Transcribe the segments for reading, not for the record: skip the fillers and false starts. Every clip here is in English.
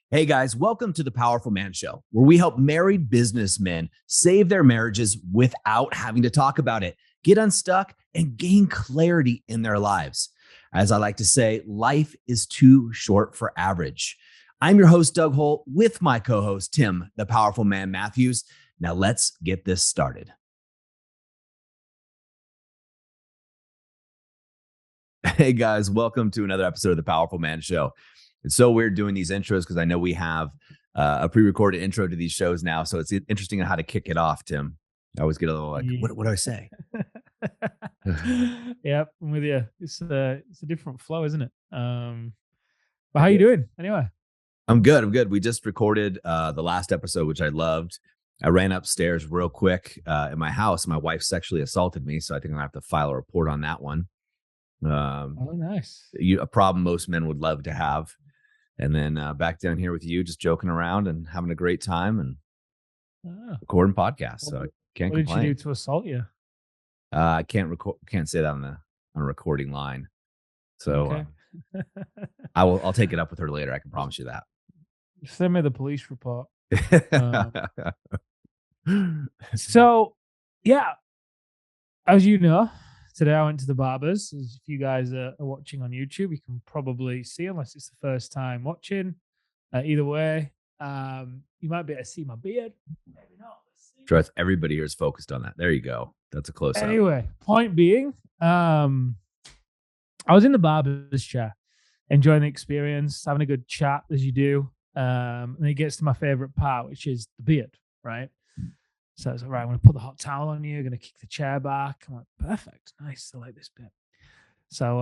Hey guys, welcome to the Powerful Man Show, where we help married businessmen save their marriages without having to talk about it, get unstuck, and gain clarity in their lives. As I like to say, life is too short for average. I'm your host, Doug Holt, with my co host, Tim, the Powerful Man Matthews. Now let's get this started. Hey guys, welcome to another episode of the Powerful Man Show. It's so weird doing these intros because I know we have a pre-recorded intro to these shows now, so it's interesting on how to kick it off. Tim, I always get a little like, Yeah. what do I say? Yep, I'm with you. It's a different flow, isn't it? But how you doing anyway? I'm good. I'm good. We just recorded the last episode, which I loved. I ran upstairs real quick in my house. My wife sexually assaulted me, so I think I'm gonna have to file a report on that one. Oh, nice. A problem most men would love to have. And then back down here with you, just joking around and having a great time and Ah, recording podcasts. what, So I can't what did she do complain. to assault you? I can't say that on a recording line. So Okay. I'll take it up with her later. I can promise you Send me the police report. Um, that. so, yeah, as you know, today I went to the barbers. As if you guys are watching on YouTube, you can probably see, unless it's the first time watching. Either way, you might be able to see my beard. Maybe not. Let's see. Trust everybody here is focused on that. There you go. That's a close up. Anyway, point being, I was in the barber's chair, enjoying the experience, having a good chat as you do. And it gets to my favorite part, which is the beard, right? So it's like, right, I'm going to put the hot towel on you, going to kick the chair back. I'm like, perfect, nice, I like this bit. So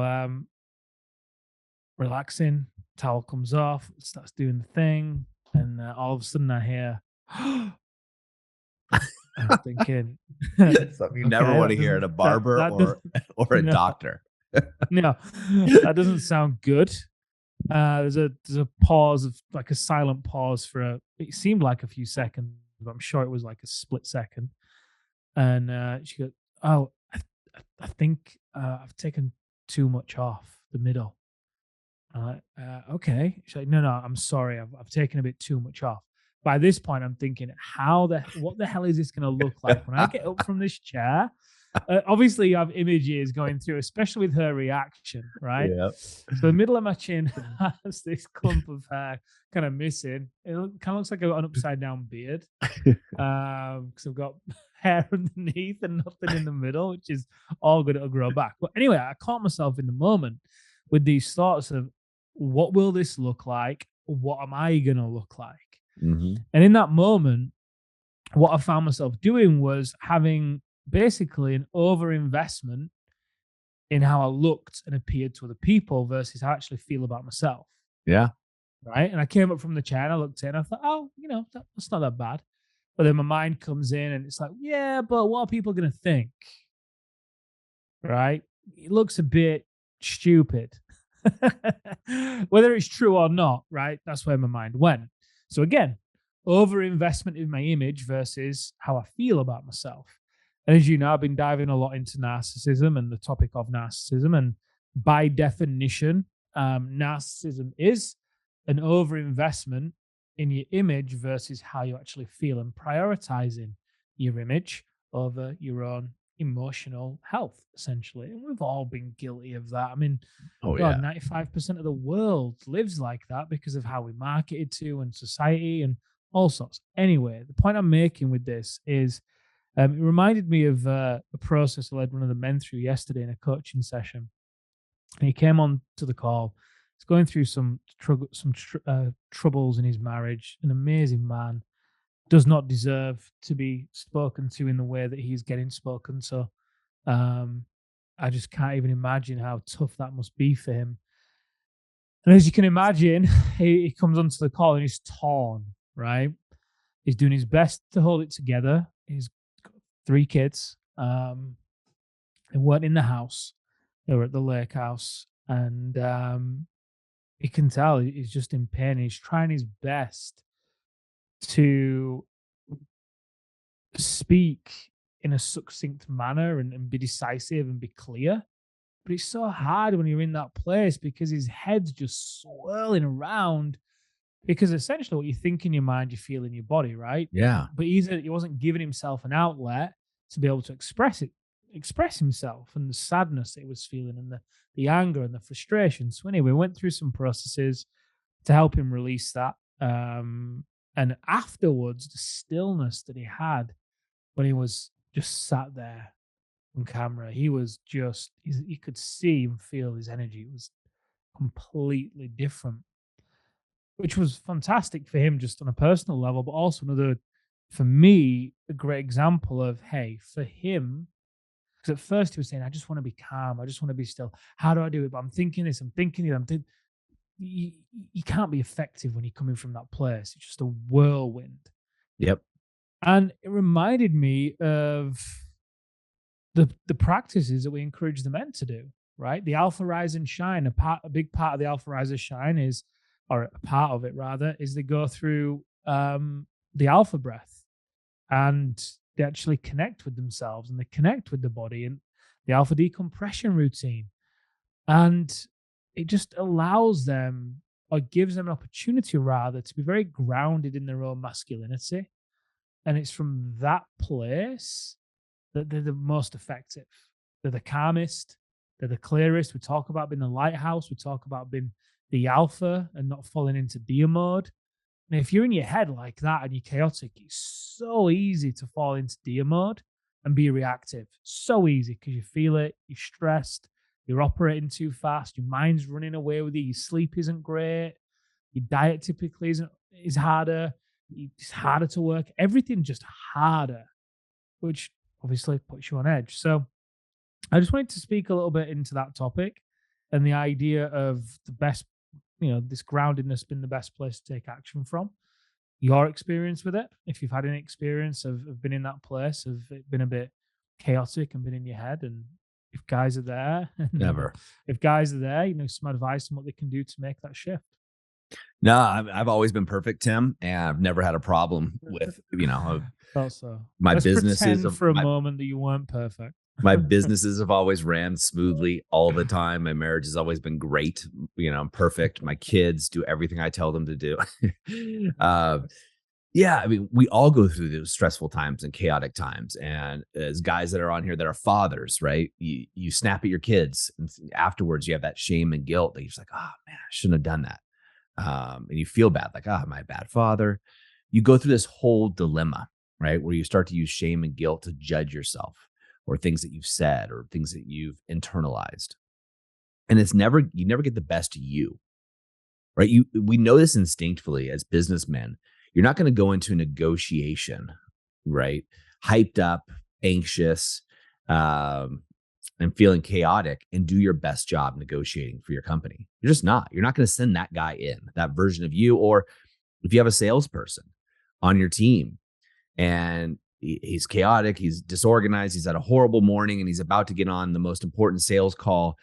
relaxing, towel comes off, starts doing the thing, and all of a sudden I hear, I'm thinking, Something you never okay, want to hear at a barber that doesn't, or a no, doctor. no, that doesn't sound good. There's a pause of like a silent pause for it seemed like a few seconds, but I'm sure it was like a split second. And she goes, "Oh, I think I've taken too much off the middle." I'm like, okay. She's like, no, I'm sorry, I've taken a bit too much off. By this point, I'm thinking, what the hell is this going to look like when I get up from this chair? Obviously, you have images going through, especially with her reaction, right? Yeah. So the middle of my chin has this clump of hair kind of missing. It kind of looks like I've got an upside down beard because I've got hair underneath and nothing in the middle, which is all good. It'll grow back. But anyway, I caught myself in the moment with these thoughts of what will this look like? What am I going to look like? Mm-hmm. And in that moment, what I found myself doing was having basically an over investment in how I looked and appeared to other people versus how I actually feel about myself. Yeah. Right. And I came up from the chair and I looked in, I thought, oh, that's not that bad. But then my mind comes in and it's like, yeah, but what are people going to think? Right. It looks a bit stupid. Whether it's true or not, right? That's where my mind went. So again, over investment in my image versus how I feel about myself. And as you know, I've been diving a lot into narcissism and the topic of narcissism. And by definition, narcissism is an over investment in your image versus how you actually feel and prioritizing your image over your own emotional health, essentially. And we've all been guilty of that. I mean, Oh God, yeah. 95% of the world lives like that because of how we marketed to and society and all sorts. Anyway, the point I'm making with this is it reminded me of a process I led one of the men through yesterday in a coaching session. And he came on to the call. He's going through some troubles in his marriage. An amazing man, does not deserve to be spoken to in the way that he's getting spoken. So um, I just can't even imagine how tough that must be for him. And as you can imagine, he comes onto the call and he's torn, right? He's doing his best to hold it together. He's got 3 kids. They weren't in the house. They were at the lake house. And you can tell he's just in pain. He's trying his best to speak in a succinct manner and be decisive and be clear. But it's so hard when you're in that place because his head's just swirling around Because essentially what you think in your mind, you feel in your body, right? Yeah. But he wasn't giving himself an outlet to be able to express himself, and the sadness that he was feeling, and the anger and the frustration. So anyway, we went through some processes to help him release that. And afterwards, the stillness that he had when he was just sat there on camera, he was just, you could see and feel his energy. It was completely different, which was fantastic for him just on a personal level, but also another, for me, a great example of, hey, for him, because at first he was saying, I just want to be calm. I just want to be still. How do I do it? But I'm thinking this, I'm thinking it. You, you can't be effective when you're coming from that place. It's just a whirlwind. Yep. And it reminded me of the practices that we encourage the men to do, right? The Alpha Rise and Shine. A big part of the Alpha Rise and Shine is, or a part of it rather, is they go through the Alpha breath, and they actually connect with themselves, and they connect with the body, and the Alpha decompression routine. And it just allows them, or gives them an opportunity rather, to be very grounded in their own masculinity. And it's from that place that they're the most effective. They're the calmest, they're the clearest. We talk about being the lighthouse, we talk about being the alpha and not falling into deer mode. And if you're in your head like that and you're chaotic, it's so easy to fall into deer mode and be reactive. So easy, because you feel it, you're stressed, you're operating too fast, your mind's running away with you, your sleep isn't great, your diet typically is harder, it's harder to work, everything's just harder, which obviously puts you on edge. So I just wanted to speak a little bit into that topic and the idea of the best, this groundedness being the best place to take action from. Your experience with it, if you've had any experience of been in that place, of it been a bit chaotic and been in your head, and if guys are there, Never. if guys are there, some advice on what they can do to make that shift. No, I've always been perfect, Tim, and I've never had a problem with, Thought so. my Let's businesses. pretend for a moment that you weren't perfect. My businesses have always ran smoothly all the time. My marriage has always been great. I'm perfect. My kids do everything I tell them to do. Yeah, I mean, we all go through those stressful times and chaotic times. And as guys that are on here that are fathers, right? You snap at your kids, and afterwards you have that shame and guilt that you're just like, oh man, I shouldn't have done that. And you feel bad, like, am I a bad father? You go through this whole dilemma, right? Where you start to use shame and guilt to judge yourself, or things that you've said, or things that you've internalized. And you never get the best of you, right? We know this instinctively as businessmen. You're not going to go into a negotiation, right? Hyped up, anxious, and feeling chaotic, and do your best job negotiating for your company. You're just not. You're not going to send that guy in, that version of you. Or if you have a salesperson on your team and he's chaotic, he's disorganized, he's had a horrible morning, and he's about to get on the most important sales call,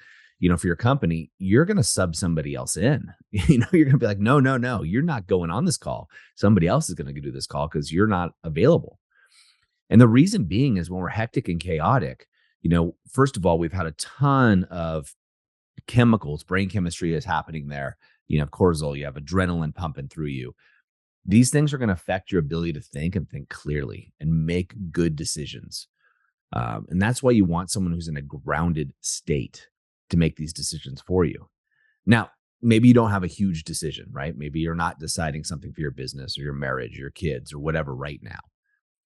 for your company, you're going to sub somebody else in. You're going to be like, no, you're not going on this call. Somebody else is going to do this call because you're not available. And the reason being is when we're hectic and chaotic, first of all, we've had a ton of chemicals, brain chemistry is happening there. You have cortisol, you have adrenaline pumping through you. These things are going to affect your ability to think and think clearly and make good decisions. And that's why you want someone who's in a grounded state to make these decisions for you. Now, maybe you don't have a huge decision, right? Maybe you're not deciding something for your business or your marriage, or your kids, or whatever right now.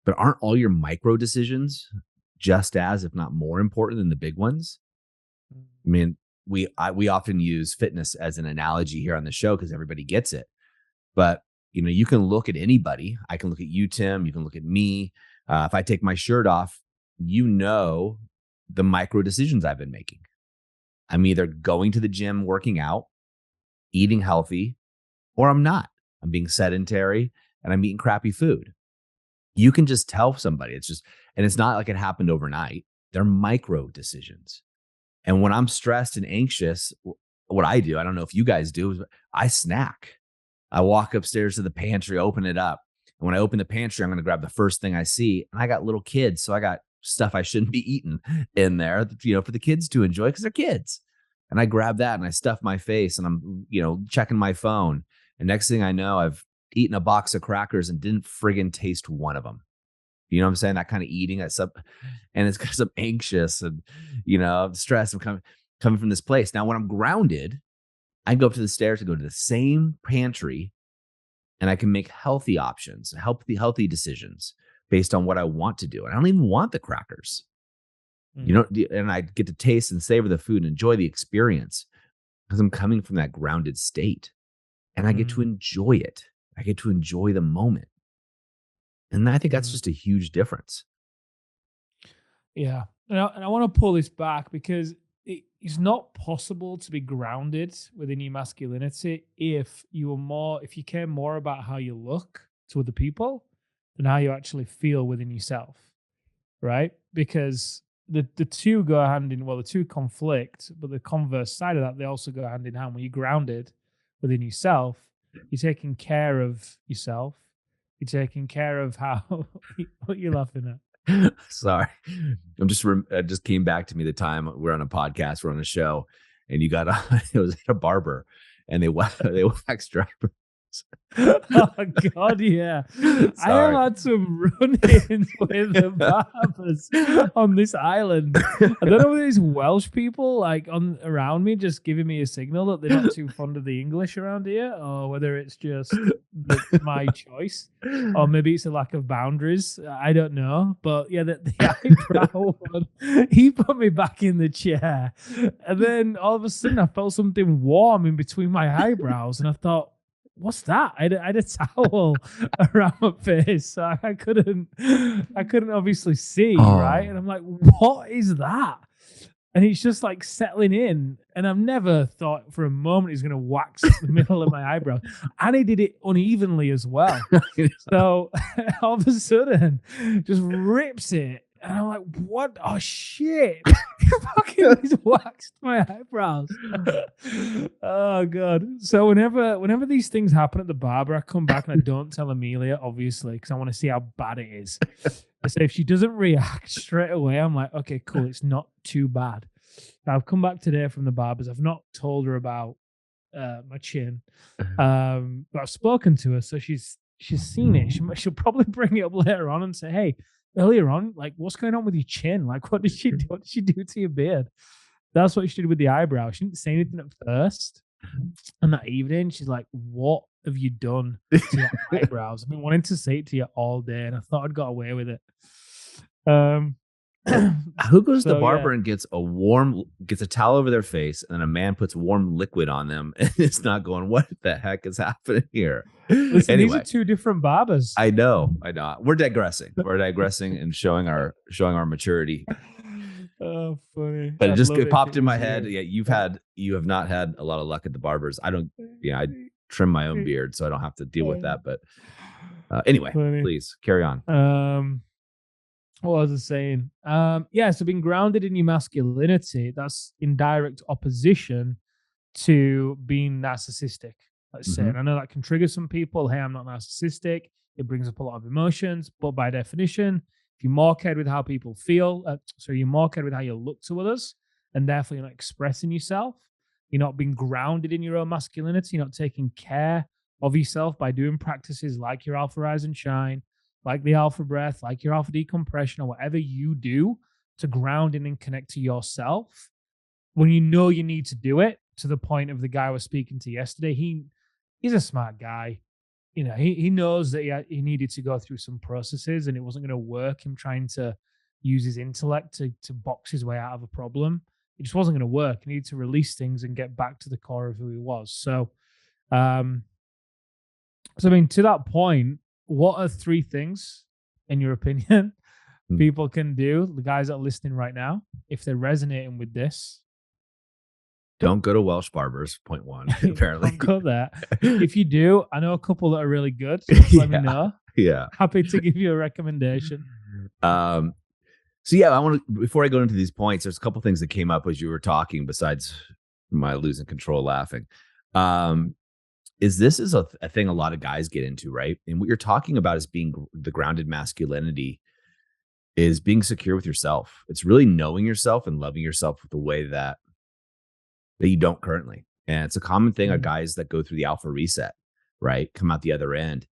But aren't all your micro decisions just as, if not more important than the big ones? I mean, we often use fitness as an analogy here on the show because everybody gets it. But, you can look at anybody. I can look at you, Tim. You can look at me. If I take my shirt off, the micro decisions I've been making. I'm either going to the gym, working out, eating healthy, or I'm not. I'm being sedentary and I'm eating crappy food. You can just tell somebody. And it's not like it happened overnight. They're micro decisions. And when I'm stressed and anxious, what I do, I don't know if you guys do, is I snack. I walk upstairs to the pantry, open it up. And when I open the pantry, I'm going to grab the first thing I see. And I got little kids, so I got stuff I shouldn't be eating in there, for the kids to enjoy because they're kids. And I grab that and I stuff my face, and I'm, checking my phone. And next thing I know, I've eaten a box of crackers and didn't friggin' taste one of them. You know what I'm saying? That kind of eating that's up, and it's because I'm anxious and, stressed. I'm coming from this place. Now, when I'm grounded, I can go up to the stairs and go to the same pantry, and I can make healthy options, healthy decisions based on what I want to do. And I don't even want the crackers, and I get to taste and savor the food and enjoy the experience because I'm coming from that grounded state, and I get to enjoy it. I get to enjoy the moment. And I think that's just a huge difference. Yeah. And I want to pull this back because it's not possible to be grounded within your masculinity if you care more about how you look to other people than how you actually feel within yourself. Right? Because the two go hand in, well, the two conflict, but the converse side of that, they also go hand in hand. When you're grounded within yourself, you're taking care of yourself. You're taking care of how. What are you laughing at? Sorry, it just came back to me the time we're on a podcast, we're on a show, and you got it was at a barber, and they waxed drivers. Oh God, yeah. I have had some run-ins with the barbers on this island. I don't know whether it's Welsh people like around me just giving me a signal that they're not too fond of the English around here, or whether it's just my choice, or maybe it's a lack of boundaries. I don't know, but yeah, the eyebrow one, he put me back in the chair, and then all of a sudden I felt something warm in between my eyebrows, and I thought, what's that? I had a towel around my face, so I couldn't obviously see, right? And I'm like, what is that? And it's just like settling in. And I've never thought for a moment he's going to wax the middle of my eyebrow. And he did it unevenly as well. So all of a sudden, just rips it. And I'm like, what? Oh, shit. He fucking just waxed my eyebrows. Oh, God. So whenever these things happen at the barber, I come back and I don't tell Amelia, obviously, because I want to see how bad it is. I say if she doesn't react straight away, I'm like, okay, cool. It's not too bad. I've come back today from the barbers. I've not told her about my chin, but I've spoken to her. So she's seen it. She'll probably bring it up later on and say, hey, earlier on, like, what's going on with your chin? Like, what did she do? What did she do to your beard? That's what she did with the eyebrow. She didn't say anything at first. And that evening, she's like, what have you done to your eyebrows? I've been wanting to say it to you all day, and I thought I'd got away with it. Who goes to the barber and gets a towel over their face, and then a man puts warm liquid on them, and it's not going, what the heck is happening here? Listen, anyway, these are two different barbers. I know. We're digressing. And showing our maturity. Oh, funny. But it popped in my head. Yeah, you have not had a lot of luck at the barbers. I trim my own beard, so I don't have to deal with that. But anyway, please carry on. What was I saying? So being grounded in your masculinity, that's in direct opposition to being narcissistic. Let's say, and I know that can trigger some people. Hey, I'm not narcissistic. It brings up a lot of emotions, but by definition, if you're more cared with how people feel, you're more cared with how you look to others, and therefore you're not expressing yourself, you're not being grounded in your own masculinity, you're not taking care of yourself by doing practices like your Alpha Rise and Shine, like the Alpha Breath, like your Alpha Decompression, or whatever you do to ground in and connect to yourself, when you know you need to do it, to the point of the guy I was speaking to yesterday, he's a smart guy. You know, he knows that he needed to go through some processes and it wasn't going to work, him trying to use his intellect to box his way out of a problem. It just wasn't going to work. He needed to release things and get back to the core of who he was. So, I mean, to that point, what are 3 things, in your opinion, people can do, the guys that are listening right now, if they're resonating with this? Don't go to Welsh barbers, point 1, apparently. Don't go there. If you do, I know a couple that are really good. So just let me know. Yeah. Happy to give you a recommendation. I want to, before I go into these points, there's a couple things that came up as you were talking, besides my losing control laughing. This is a thing a lot of guys get into, right? And what you're talking about is being the grounded masculinity is being secure with yourself. It's really knowing yourself and loving yourself the way that you don't currently. And it's a common thing of guys that go through the alpha reset. right, come out the other end.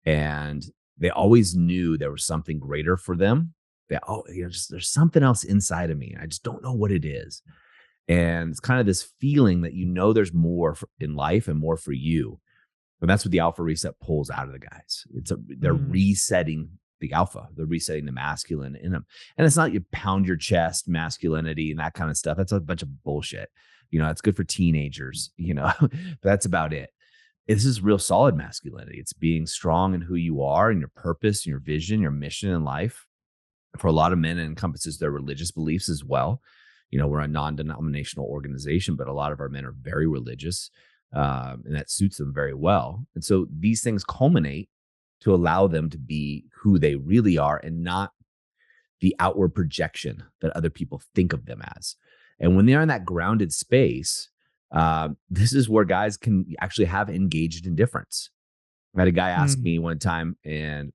And they always knew there was something greater for them. There's something else inside of me. I just don't know what it is. And it's kind of this feeling that there's more in life and more for you. And that's what the alpha reset pulls out of the guys. They're Mm. resetting the alpha. They're resetting the masculine in them. And it's not you pound your chest, masculinity and that kind of stuff. That's a bunch of bullshit. It's good for teenagers, but that's about it. This is real solid masculinity. It's being strong in who you are and your purpose and your vision, your mission in life. For a lot of men, it encompasses their religious beliefs as well. We're a non-denominational organization, but a lot of our men are very religious, and that suits them very well. And so these things culminate to allow them to be who they really are and not the outward projection that other people think of them as. And when they're in that grounded space, this is where guys can actually have engaged indifference. I had a guy ask Mm. me one time, and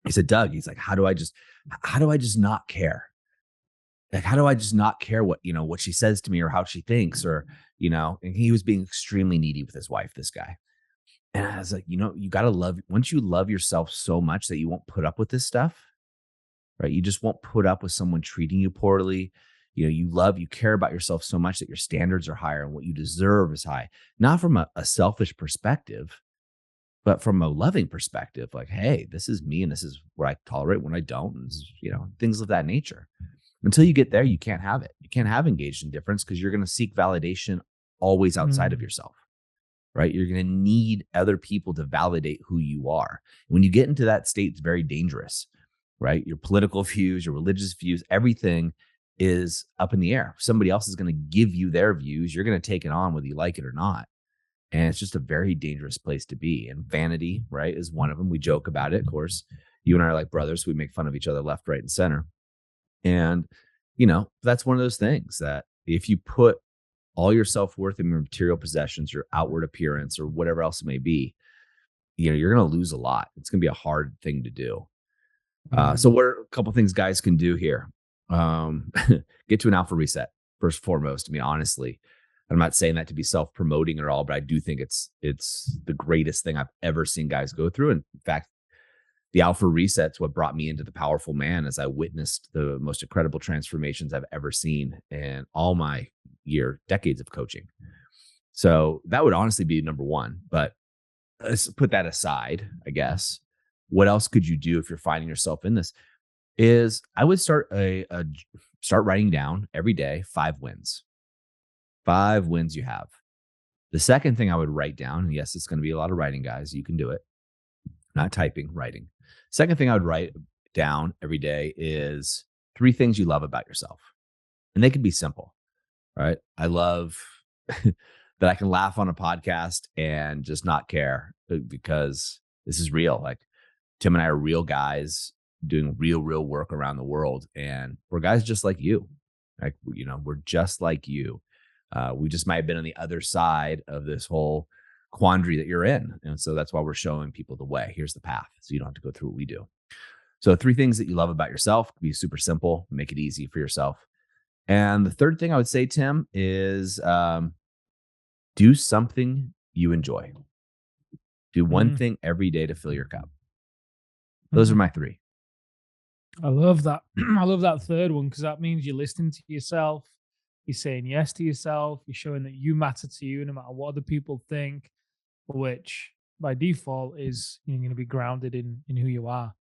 he said, "Doug," he's like, how do I just not care? Like, how do I just not care what she says to me or how she thinks and he was being extremely needy with his wife, this guy. And I was like, you got to once you love yourself so much that you won't put up with this stuff, right? You just won't put up with someone treating you poorly. You care about yourself so much that your standards are higher and what you deserve is high, not from a selfish perspective, but from a loving perspective. Like, hey, this is me and this is what I tolerate when I don't, and things of that nature. Until you get there, you can't have it. You can't have engaged indifference because you're going to seek validation always outside of Mm. yourself, right? You're going to need other people to validate who you are. When you get into that state, it's very dangerous, right? Your political views, your religious views, everything is up in the air. Somebody else is going to give you their views. You're going to take it on whether you like it or not. And it's just a very dangerous place to be. And vanity, right, is one of them. We joke about it, of course. You and I are like brothers. We make fun of each other left, right, and center. And, that's one of those things that if you put all your self-worth in your material possessions, your outward appearance, or whatever else it may be, you're going to lose a lot. It's going to be a hard thing to do. So Mm. what are a couple things guys can do here? Get to an alpha reset first and foremost. I mean, honestly, I'm not saying that to be self-promoting at all, but I do think it's the greatest thing I've ever seen guys go through. And in fact, the alpha reset's what brought me into the powerful man as I witnessed the most incredible transformations I've ever seen in all my decades of coaching. So that would honestly be number one. But let's put that aside, I guess. What else could you do if you're finding yourself in this? Is I would start writing down every day 5 wins. 5 wins you have. The second thing I would write down, and yes, it's going to be a lot of writing, guys. You can do it. Not typing, writing. Second thing I would write down every day is 3 things you love about yourself. And they can be simple, right? I love that I can laugh on a podcast and just not care because this is real. Like, Tim and I are real guys doing real work around the world. And we're guys just like you. Like, we're just like you. We just might have been on the other side of this whole quandary that you're in. And so that's why we're showing people the way. Here's the path. So you don't have to go through what we do. So 3 things that you love about yourself can be super simple, make it easy for yourself. And the third thing I would say, Tim, is do something you enjoy. Do one Mm. thing every day to fill your cup. Those are Mm. my 3. I love that. I love that third one because that means you're listening to yourself. You're saying yes to yourself. You're showing that you matter to you no matter what other people think, which by default is you're going to be grounded in who you are.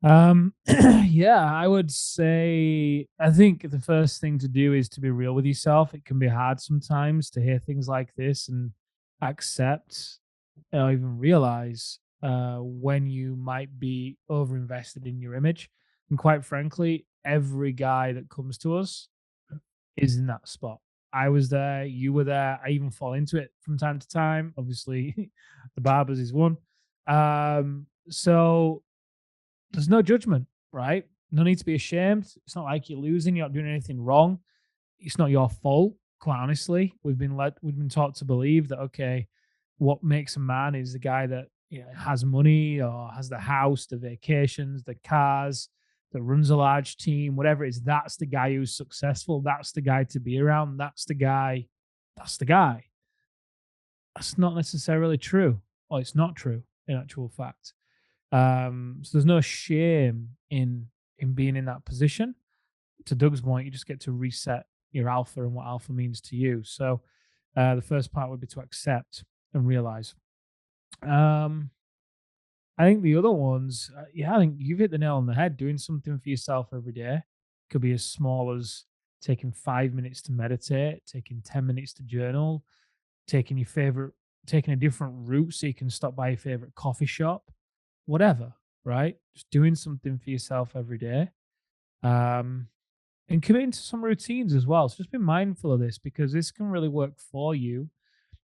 Yeah, I would say I think the first thing to do is to be real with yourself. It can be hard sometimes to hear things like this and accept or even realize when you might be overinvested in your image. And quite frankly, every guy that comes to us is in that spot. I was there, you were there. I even fall into it from time to time. Obviously, the barbers is one. So there's no judgment, right? No need to be ashamed. It's not like you're losing, you're not doing anything wrong. It's not your fault, quite honestly. We've been taught to believe that okay, what makes a man is the guy that has money or has the house, the vacations, the cars, that runs a large team, whatever it is. That's the guy who's successful. That's the guy to be around. That's the guy. That's the guy. That's not necessarily true. or it's not true in actual fact. So there's no shame in being in that position. To Doug's point, you just get to reset your alpha and what alpha means to you. So the first part would be to accept and realize. I think the other ones, I think you've hit the nail on the head. Doing something for yourself every day could be as small as taking 5 minutes to meditate, taking 10 minutes to journal, taking a different route so you can stop by your favorite coffee shop, whatever, right? Just doing something for yourself every day. And committing to some routines as well. So just be mindful of this, because this can really work for you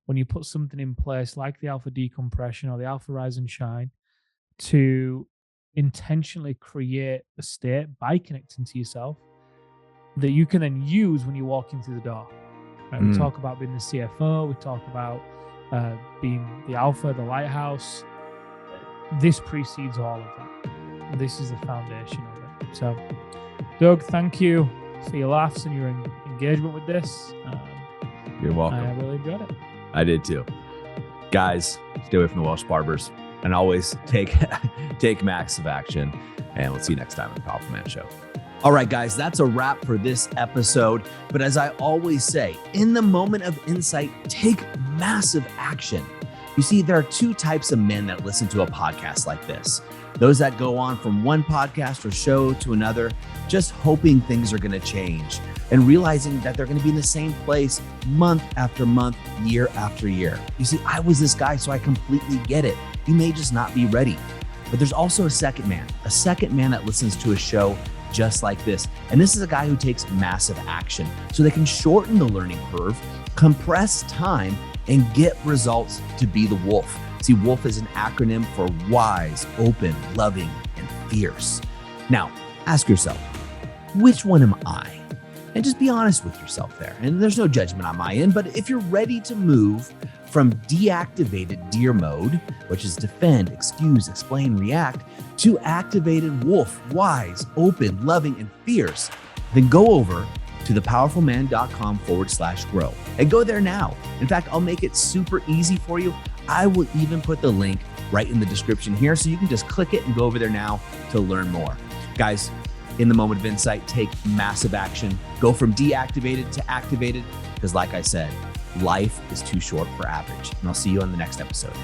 when you put something in place like the alpha decompression or the alpha rise and shine, to intentionally create a state by connecting to yourself that you can then use when you walk into the door. Right? We talk about being the CFO, we talk about being the alpha, the lighthouse. This precedes all of that. This is the foundation of it. So, Doug, thank you for your laughs and your engagement with this. You're welcome. I really enjoyed it. I did too. Guys, stay away from the Welsh barbers, and always take massive action. And we'll see you next time on the Powerful Man Show. All right, guys, that's a wrap for this episode. But as I always say, in the moment of insight, take massive action. You see, there are two types of men that listen to a podcast like this. Those that go on from one podcast or show to another, just hoping things are going to change and realizing that they're going to be in the same place month after month, year after year. You see, I was this guy, so I completely get it. You may just not be ready. But there's also a second man that listens to a show just like this. And this is a guy who takes massive action so they can shorten the learning curve, compress time, and get results to be the wolf. See, wolf is an acronym for wise, open, loving, and fierce. Now, ask yourself, which one am I? And just be honest with yourself there. And there's no judgment on my end, but if you're ready to move from deactivated deer mode, which is defend, excuse, explain, react, to activated wolf, wise, open, loving, and fierce, then go over to thepowerfulman.com/grow and go there now. In fact, I'll make it super easy for you. I will even put the link right in the description here, so you can just click it and go over there now to learn more. Guys, in the moment of insight, take massive action. Go from deactivated to activated, because like I said, life is too short for average. And I'll see you on the next episode.